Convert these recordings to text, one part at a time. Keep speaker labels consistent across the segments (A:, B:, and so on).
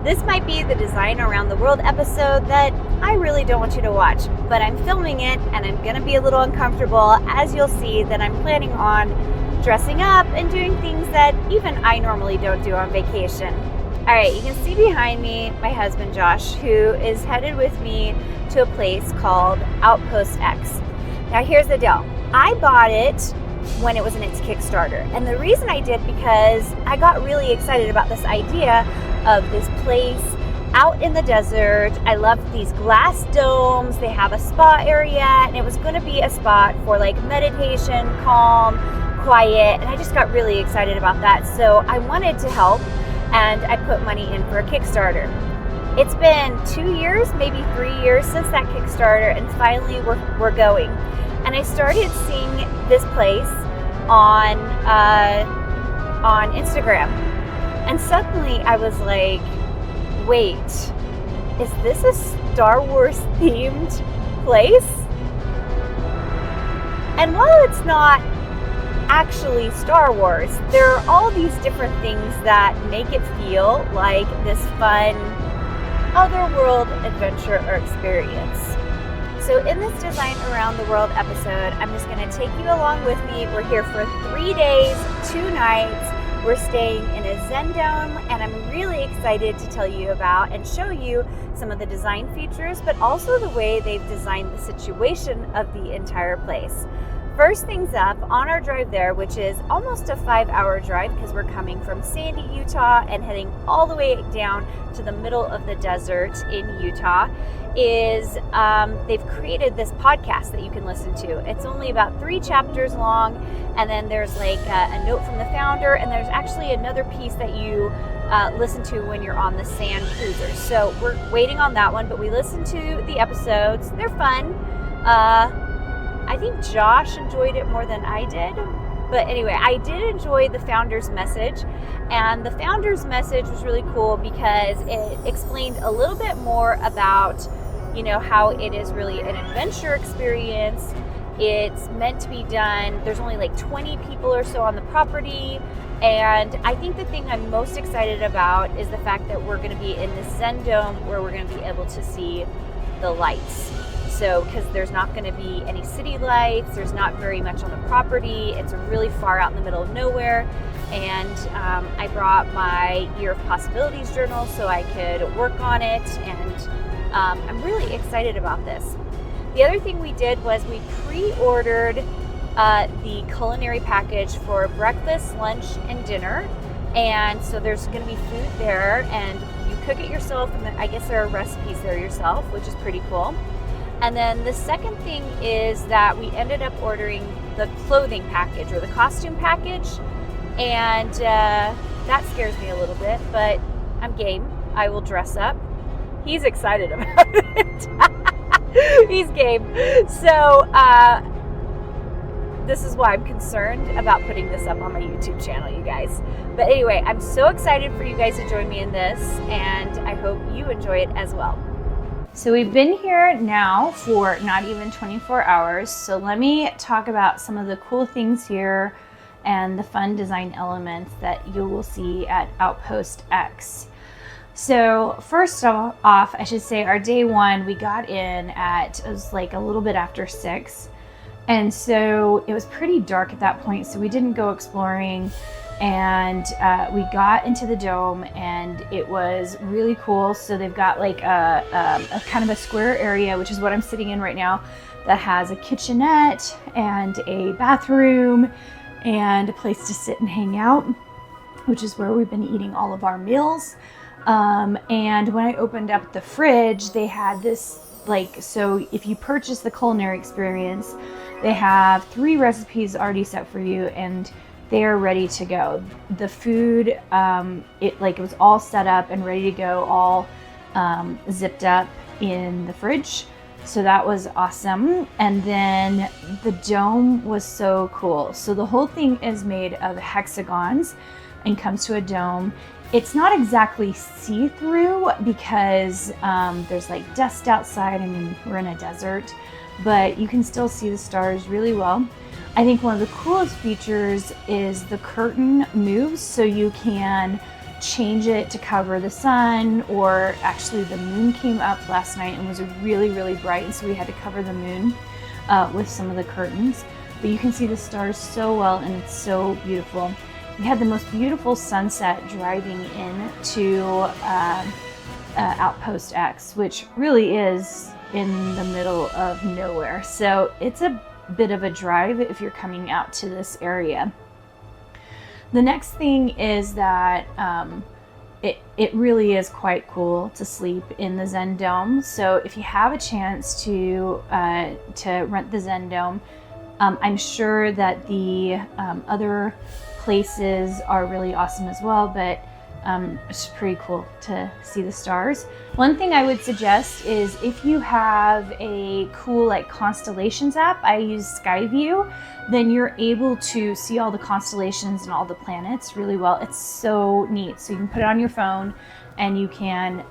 A: This might be the Design Around the World episode that I really don't want you to watch, but I'm filming it and I'm going to be a little uncomfortable, as you'll see that I'm planning on dressing up and doing things that even I normally don't do on vacation. All right, you can see behind me my husband Josh, who is headed with me to a place called Outpost X. Now here's the deal. I bought it when it was in its Kickstarter, and the reason I did because I got really excited about this idea of this place out in the desert. I love these glass domes. They have a spa area, and it was going to be a spot for like meditation, calm, quiet, and I just got really excited about that. So I wanted to help, and I put money in for a Kickstarter. It's been 2 years, maybe 3 years since that Kickstarter, and finally we're going. And I started seeing this place on Instagram, and suddenly I was like, wait, is this a Star Wars themed place? And while it's not actually Star Wars, there are all these different things that make it feel like this fun otherworld adventure or experience. So in this Design Around the World episode, I'm just going to take you along with me. We're here for 3 days, 2 nights. We're staying in a Zen Dome, and I'm really excited to tell you about and show you some of the design features, but also the way they've designed the situation of the entire place. First things up, on our drive there, which is almost a 5-hour drive because we're coming from Sandy, Utah, and heading all the way down to the middle of the desert in Utah, is they've created this podcast that you can listen to. It's only about 3 chapters long, and then there's like a note from the founder, and there's actually another piece that you listen to when you're on the sand cruiser. So we're waiting on that one, but we listened to the episodes. They're fun. I think Josh enjoyed it more than I did. But anyway, I did enjoy the founder's message, and the founder's message was really cool because it explained a little bit more about, you know, how it is really an adventure experience. It's meant to be done. There's only like 20 people or so on the property. And I think the thing I'm most excited about is the fact that we're going to be in this Zen Dome where we're going to be able to see the lights. So, because there's not going to be any city lights, there's not very much on the property. It's really far out in the middle of nowhere. And I brought my Year of Possibilities journal so I could work on it. And I'm really excited about this. The other thing we did was we pre-ordered the culinary package for breakfast, lunch, and dinner. And so there's going to be food there, and you cook it yourself. And I guess there are recipes there yourself, which is pretty cool. And then the second thing is that we ended up ordering the clothing package or the costume package. And that scares me a little bit, but I'm game. I will dress up. He's excited about it. He's game. So this is why I'm concerned about putting this up on my YouTube channel, you guys. But anyway, I'm so excited for you guys to join me in this, and I hope you enjoy it as well. So we've been here now for not even 24 hours. So let me talk about some of the cool things here and the fun design elements that you will see at Outpost X. So first off, I should say our day one, we got in at, it was like a little bit after 6. And so it was pretty dark at that point. So we didn't go exploring. And we got into the dome, and it was really cool. So they've got like a kind of a square area, which is what I'm sitting in right now, that has a kitchenette and a bathroom and a place to sit and hang out, which is where we've been eating all of our meals. And when I opened up the fridge, they had this so if you purchase the culinary experience, they have 3 recipes already set for you, and they are ready to go. The food, it was all set up and ready to go, all zipped up in the fridge. So that was awesome. And then the dome was so cool. So the whole thing is made of hexagons and comes to a dome. It's not exactly see-through because there's like dust outside. I mean, we're in a desert, but you can still see the stars really well. I think one of the coolest features is the curtain moves, so you can
B: change it to cover the sun, or actually the moon came up last night and was really, really bright, and so we had to cover the moon with some of the curtains. But you can see the stars so well, and it's so beautiful. We had the most beautiful sunset driving in to Outpost X, which really is in the middle of nowhere. So it's a bit of a drive if you're coming out to this area. The next thing is that it really is quite cool to sleep in the Zen Dome. So if you have a chance to rent the Zen Dome, I'm sure that the other places are really awesome as well, but it's pretty cool to see the stars. One thing I would suggest is if you have a cool like constellations app, I use Skyview, then you're able to see all the constellations and all the planets really well. It's so neat. So you can put it on your phone and you can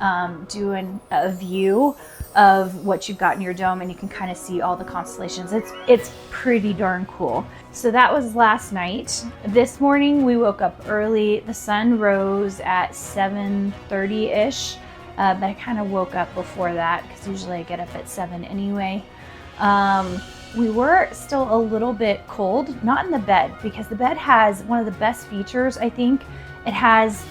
B: do a view of what you've got in your dome, and you can kind of see all the constellations. It's pretty darn cool. So that was last night. This morning we woke up early. The sun rose at 7:30-ish, but I kind of woke up before that because usually I get up at 7 anyway. We were still a little bit cold, not in the bed, because the bed has one of the best features, I think. It has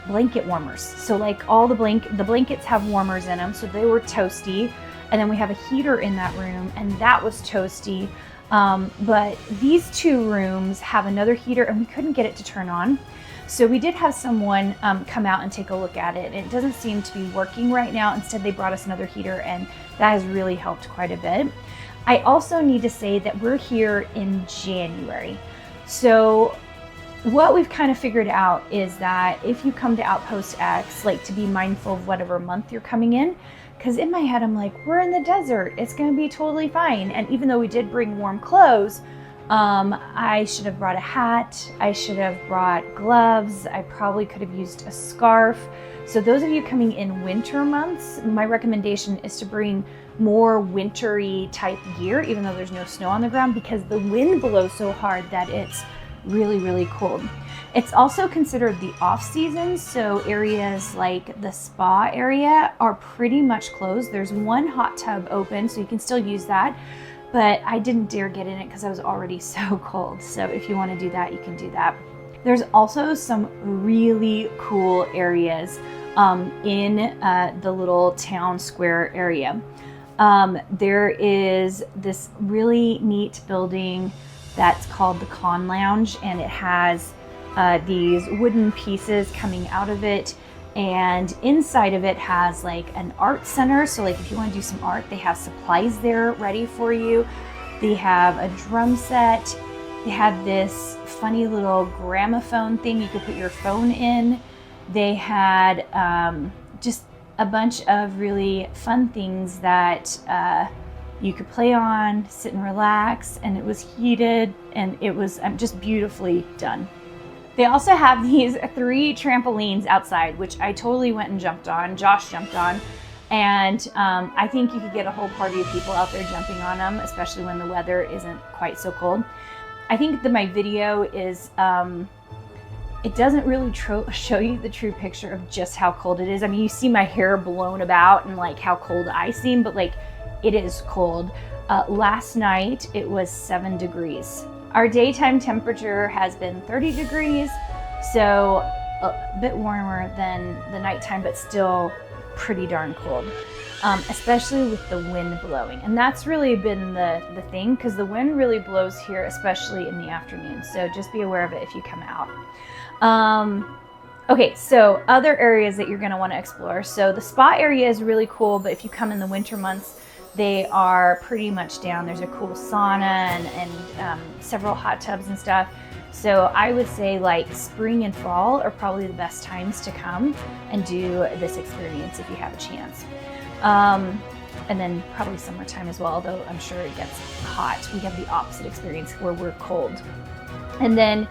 B: blanket warmers. So like all the blankets have warmers in them, so they were toasty. And then we have a heater in that room, and that was toasty. But these two rooms have another heater, and we couldn't get it to turn on. So we did have someone come out and take a look at it. It doesn't seem to be working right now. Instead, they brought us another heater, and that has really helped quite a bit. I also need to say that we're here in January. So what we've kind of figured out is that if you come to Outpost X, like to be mindful of whatever month you're coming in, because in my head I'm like, we're in the desert, it's going to be totally fine. And even though we did bring warm clothes, I should have brought a hat, I should have brought gloves, I probably could have used a scarf. So those of you coming in winter months, my recommendation is to bring more wintry type gear, even though there's no snow on the ground, because the wind blows so hard that it's really, really cold. It's also considered the off season, so areas like the spa area are pretty much closed. There's one hot tub open, so you can still use that, but I didn't dare get in it because I was already so cold. So if you want to do that, you can do that. There's also some really cool areas in the little town square area. There is this really neat building that's called the Con Lounge, and it has these wooden pieces coming out of it, and inside of it has like an art center. So like if you want to do some art, they have supplies there ready for you. They have a drum set. They have this funny little gramophone thing you could put your phone in. They had just a bunch of really fun things that you could play on, sit and relax, and it was heated, and it was just beautifully done. They also have these 3 trampolines outside, which I totally went and jumped on. Josh jumped on, and I think you could get a whole party of people out there jumping on them, especially when the weather isn't quite so cold. I think that my video is, it doesn't really show you the true picture of just how cold it is. I mean, you see my hair blown about and like how cold I seem, but like it is cold. Last night it was 7 degrees. Our daytime temperature has been 30 degrees, so a bit warmer than the nighttime, but still pretty darn cold, especially with the wind blowing. And that's really been the thing, because the wind really blows here, especially in the afternoon. So just be aware of it if you come out. Okay, so other areas that you're gonna wanna explore. So the spa area is really cool, but if you come in the winter months, they are pretty much down. There's a cool sauna and several hot tubs and stuff. So I would say like spring and fall are probably the best times to come and do this experience if you have a chance. And then probably summertime as well, although I'm sure it gets hot. We have the opposite experience where we're cold. And then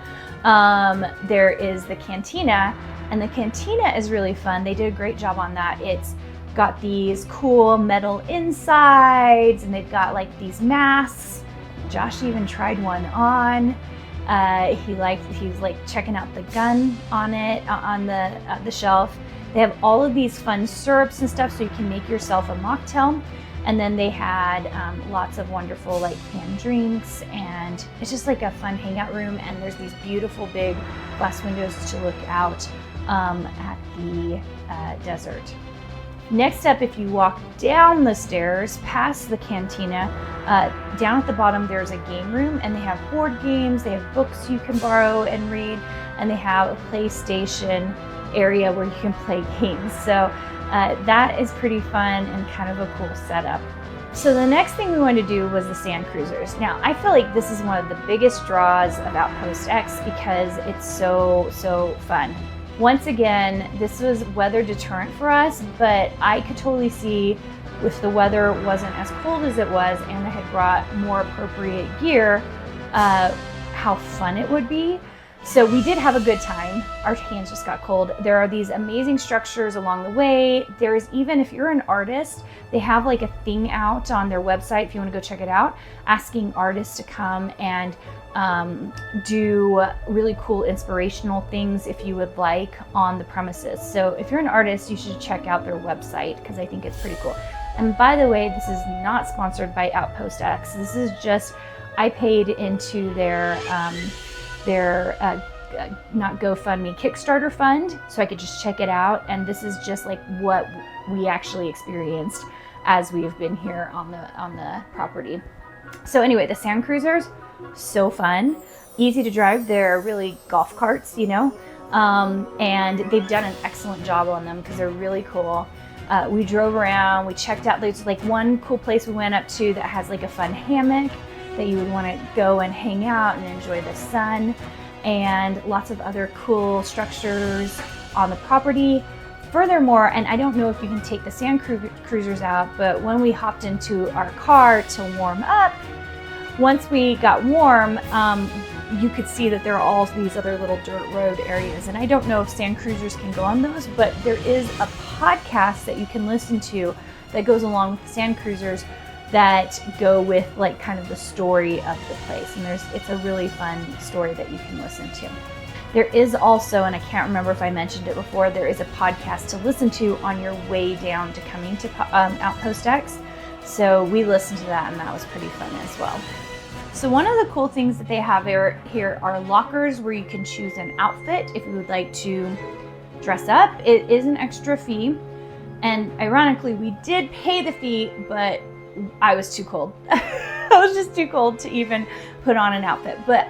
B: there is the cantina, and the cantina is really fun. They did a great job on that. It's got these cool metal insides, and they've got like these masks. Josh even tried one on, He was like checking out the gun on it, on the shelf. They have all of these fun syrups and stuff so you can make yourself a mocktail. And then they had lots of wonderful like canned drinks, and it's just like a fun hangout room. And there's these beautiful big glass windows to look out at the desert. Next up, if you walk down the stairs past the cantina, down at the bottom there's a game room, and they have board games, they have books you can borrow and read, and they have a PlayStation area where you can play games. So that is pretty fun and kind of a cool setup. So the next thing we wanted to do was the sand cruisers. Now I feel like this is one of the biggest draws of Outpost X because it's so fun. Once again, this was weather deterrent for us, but I could totally see if the weather wasn't as cold as it was and I had brought more appropriate gear, how fun it would be. So we did have a good time. Our hands just got cold. There are these amazing structures along the way. There's even, if you're an artist, they have like a thing out on their website, if you want to go check it out, asking artists to come and do really cool inspirational things if you would like on the premises. So if you're an artist, you should check out their website because I think it's pretty cool. And by the way, this is not sponsored by Outpost X. This is just, I paid into their not GoFundMe, Kickstarter fund, so I could just check it out. And this is just like what we actually experienced as we've been here on the property. So anyway, the sand cruisers, so fun, easy to drive. They're really golf carts, you know, and they've done an excellent job on them because they're really cool. We drove around, we checked out, there's like one cool place we went up to that has like a fun hammock that you would want to go and hang out and enjoy the sun, and lots of other cool structures on the property. Furthermore, and I don't know if you can take the sand cruisers out, but when we hopped into our car to warm up, once we got warm, you could see that there are all these other little dirt road areas. And I don't know if sand cruisers can go on those, but there is a podcast that you can listen to that goes along with the sand cruisers that go with like kind of the story of the place. And it's a really fun story that you can listen to. There is also, and I can't remember if I mentioned it before, there is a podcast to listen to on your way down to coming to Outpost X. So we listened to that and that was pretty fun as well. So one of the cool things that they have here are lockers where you can choose an outfit if you would like to dress up. It is an extra fee. And ironically, we did pay the fee, but I was too cold. I was just too cold to even put on an outfit, but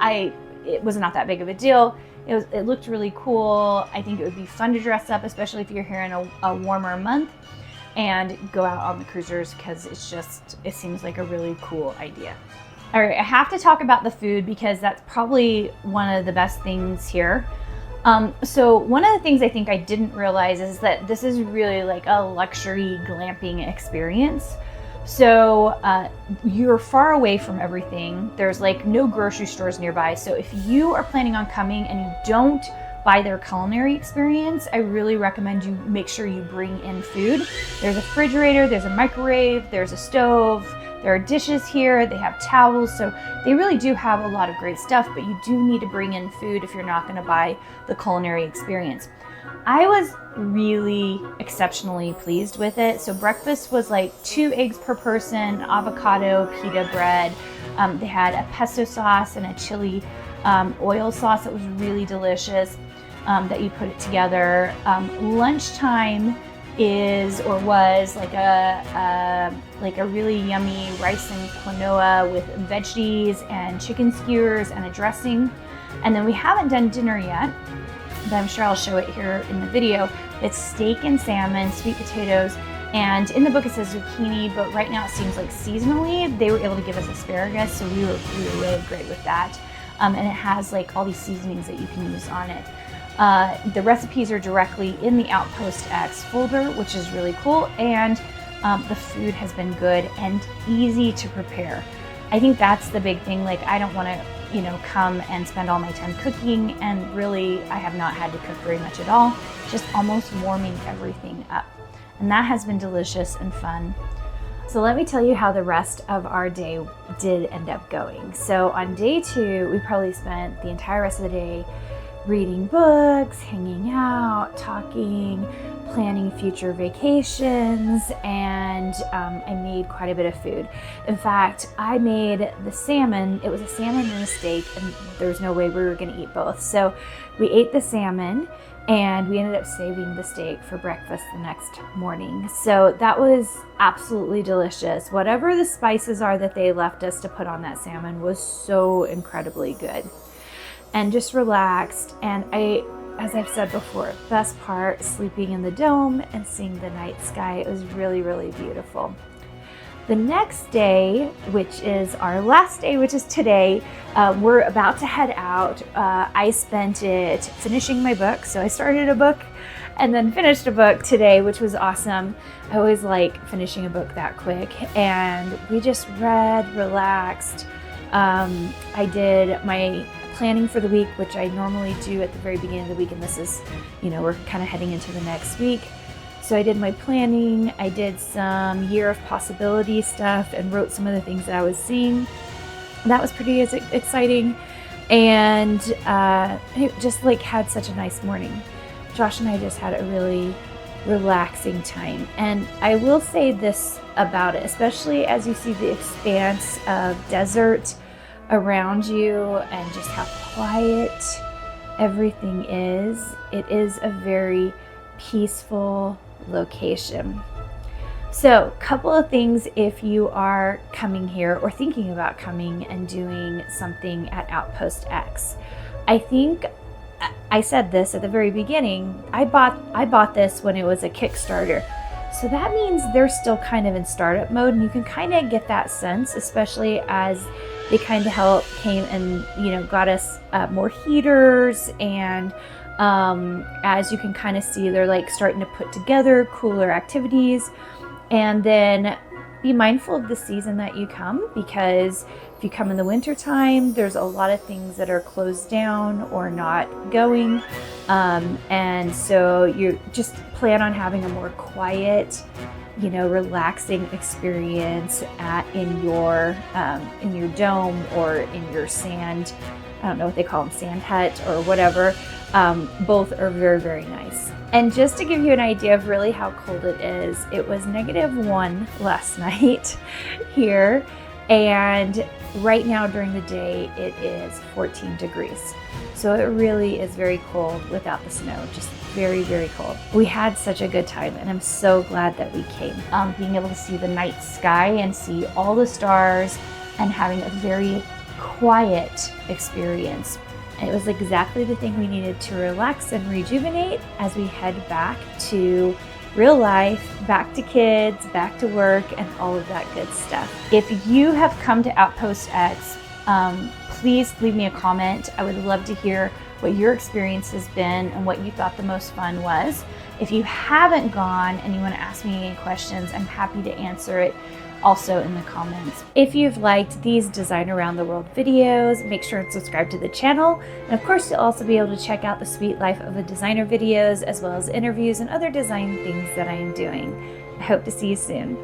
B: it was not that big of a deal. It looked really cool. I think it would be fun to dress up, especially if you're here in a warmer month, and go out on the cruisers because it seems like a really cool idea. All right, I have to talk about the food because that's probably one of the best things here. So one of the things I think I didn't realize is that this is really like a luxury glamping experience. So you're far away from everything. There's like no grocery stores nearby. So if you are planning on coming and you don't buy their culinary experience, I really recommend you make sure you bring in food. There's a refrigerator, there's a microwave, there's a stove, there are dishes here, they have towels. So they really do have a lot of great stuff, but you do need to bring in food if you're not going to buy the culinary experience. I was really exceptionally pleased with it. So breakfast was like 2 eggs per person, avocado, pita bread. They had a pesto sauce and a chili oil sauce that was really delicious that you put it together. Lunchtime was like a really yummy rice and quinoa with veggies and chicken skewers and a dressing. And then we haven't done dinner yet, but I'm sure I'll show it here in the video. It's steak and salmon, sweet potatoes, and in the book it says zucchini, but right now it seems like seasonally they were able to give us asparagus, so we were really great with that. And it has like all these seasonings that you can use on it. The recipes are directly in the Outpost X folder, which is really cool, and the food has been good and easy to prepare. I think that's the big thing. Like, I don't want to come and spend all my time cooking, and really I have not had to cook very much at all, just almost warming everything up. And that has been delicious and fun. So let me tell you how the rest of our day did end up going. So on day 2, we probably spent the entire rest of the day reading books, hanging out, talking, planning future vacations, and I made quite a bit of food. In fact, I made the salmon. It was a salmon and a steak, and there's no way we were going to eat both. So we ate the salmon, and we ended up saving the steak for breakfast the next morning. So that was absolutely delicious. Whatever the spices are that they left us to put on that salmon was so incredibly good. And just relaxed. And as I've said before, best part, sleeping in the dome and seeing the night sky. It was really, really beautiful. The next day, which is our last day, which is today, we're about to head out. I spent it finishing my book. So I started a book and then finished a book today, which was awesome. I always like finishing a book that quick. And we just read, relaxed. I did my planning for the week, which I normally do at the very beginning of the week, and this is, we're kind of heading into the next week. So I did my planning, I did some year of possibility stuff and wrote some of the things that I was seeing. That was pretty exciting, and it just had such a nice morning. Josh and I just had a really relaxing time, and I will say this about it, especially as you see the expanse of desert around you and just how quiet everything is. It is a very peaceful location. So, a couple of things if you are coming here or thinking about coming and doing something at Outpost X. I think I said this at the very beginning. I bought this when it was a Kickstarter. So that means they're still kind of in startup mode, and you can kind of get that sense, especially as they kind of came and got us more heaters, and as you can kind of see, they're starting to put together cooler activities. And then be mindful of the season that you come, because if you come in the winter time, there's a lot of things that are closed down or not going, and so you just plan on having a more quiet, relaxing experience in your dome or in your sand. I don't know what they call them, sand hut or whatever. Both are very, very nice. And just to give you an idea of really how cold it is, it was -1 last night here, and right now during the day it is 14 degrees. So it really is very cold without the snow, just very, very cold. We had such a good time, and I'm so glad that we came. Being able to see the night sky and see all the stars and having a very quiet experience. It was exactly the thing we needed to relax and rejuvenate as we head back to real life, back to kids, back to work, and all of that good stuff. If you have come to Outpost X, please leave me a comment. I would love to hear what your experience has been and what you thought the most fun was. If you haven't gone and you want to ask me any questions, I'm happy to answer it also in the comments. If you've liked these Design Around the World videos, make sure and subscribe to the channel. And of course, you'll also be able to check out the Sweet Life of a Designer videos, as well as interviews and other design things that I am doing. I hope to see you soon.